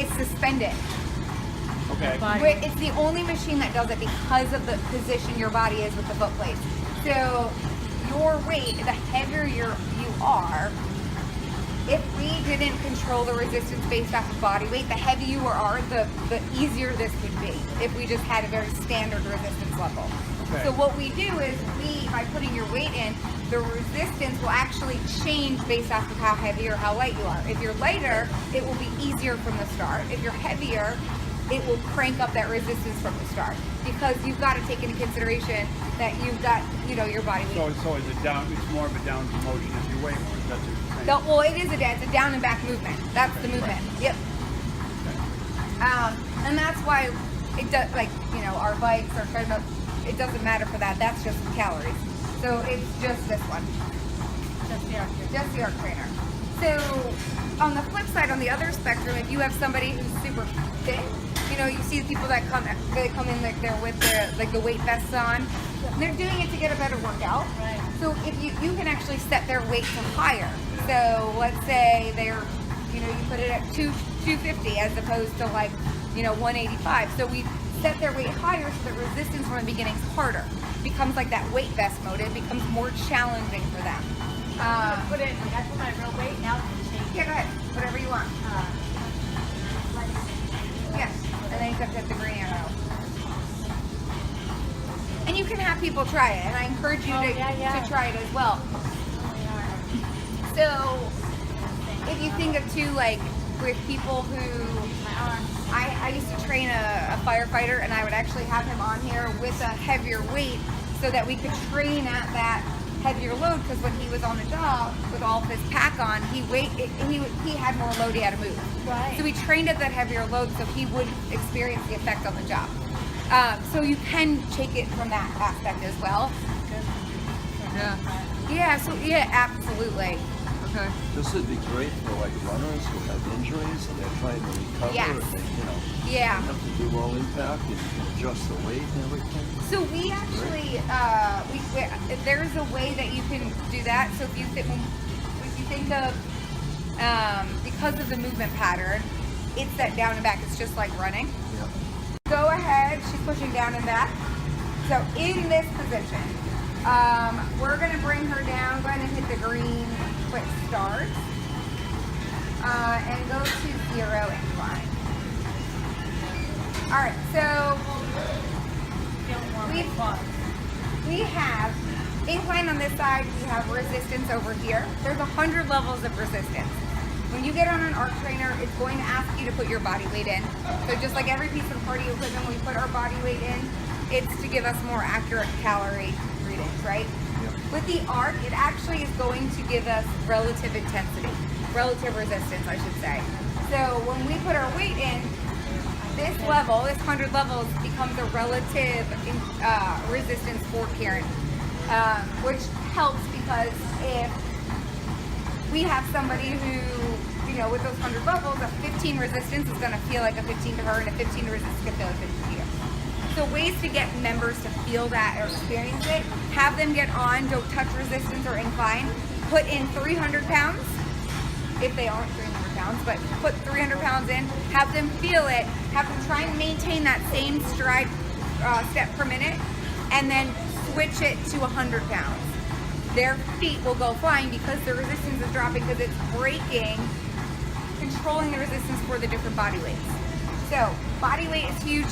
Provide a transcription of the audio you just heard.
is suspended. Okay. It's the only machine that does it because of the position your body is with the foot plates. So your weight, the heavier you are, if we didn't control the resistance based off of body weight, the heavier you are, the easier this would be if we just had a very standard resistance level. Okay. So what we do is by putting your weight in, the resistance will actually change based off of how heavy or how light you are. If you're lighter, it will be easier from the start. If you're heavier, it will crank up that resistance from the start, because you've got to take into consideration that you've got, your body weight. So is it down? It's more of a down motion if you weigh more. That's what you're saying. Well, it's a down and back movement. That's the movement. Yep. And that's why it does, our bikes, our treadmill, it doesn't matter for that. That's just calories. So it's just this one. Just the arc trainer. So on the flip side, on the other spectrum, if you have somebody who's super fit, you see the people that come in like they're with the weight vests on. They're doing it to get a better workout. Right. So if you can actually set their weight to higher. So let's say they're, you put it at 250 as opposed to 185. So we set their weight higher so the resistance from the beginning is harder. It becomes like that weight vest mode. It becomes more challenging for them. Put it. I put my real weight now. Yeah, go ahead. Whatever you want. Yes. And then you have to hit the green arrow. And you can have people try it, and I encourage you to try it as well. So, if you think of too, with people who, I used to train a firefighter, and I would actually have him on here with a heavier weight so that we could train at that heavier load, because when he was on the job with all of his pack on, he had more load he had to move. Right. So we trained at that heavier load so he wouldn't experience the effect on the job. So you can take it from that aspect as well. Yeah, absolutely. Okay. This would be great for runners who have injuries and they're trying to recover. Yes. And, Yeah. you have to do all impact and adjust the weight and everything. So we actually, there's a way that you can do that. So if you think of, because of the movement pattern, it's that down and back. It's just like running. Yeah. Go ahead. She's pushing down and back. So in this position, we're going to bring her down. Go ahead and hit the green quick start. And go to 0 incline. All right. So we have incline on this side. We have resistance over here. There's 100 levels of resistance. When you get on an arc trainer, it's going to ask you to put your body weight in. So just like every piece of cardio equipment, we put our body weight in, it's to give us more accurate calorie readings, right? Yep. With the arc, it actually is going to give us relative intensity, relative resistance, I should say. So when we put our weight in, this level, this 100 levels, becomes a relative resistance for Karen, which helps because if we have somebody who, with those 100 levels, a 15 resistance is going to feel like a 15 to her, and a 15 resistance is going to feel like a 15 to you. So ways to get members to feel that or experience it, have them get on, don't touch resistance or incline, put in 300 pounds, if they aren't 300 pounds, but put 300 pounds in, have them feel it, have them try and maintain that same stride step per minute, and then switch it to 100 pounds. Their feet will go flying because the resistance is dropping, because it's breaking, controlling the resistance for the different body weights. So body weight is huge.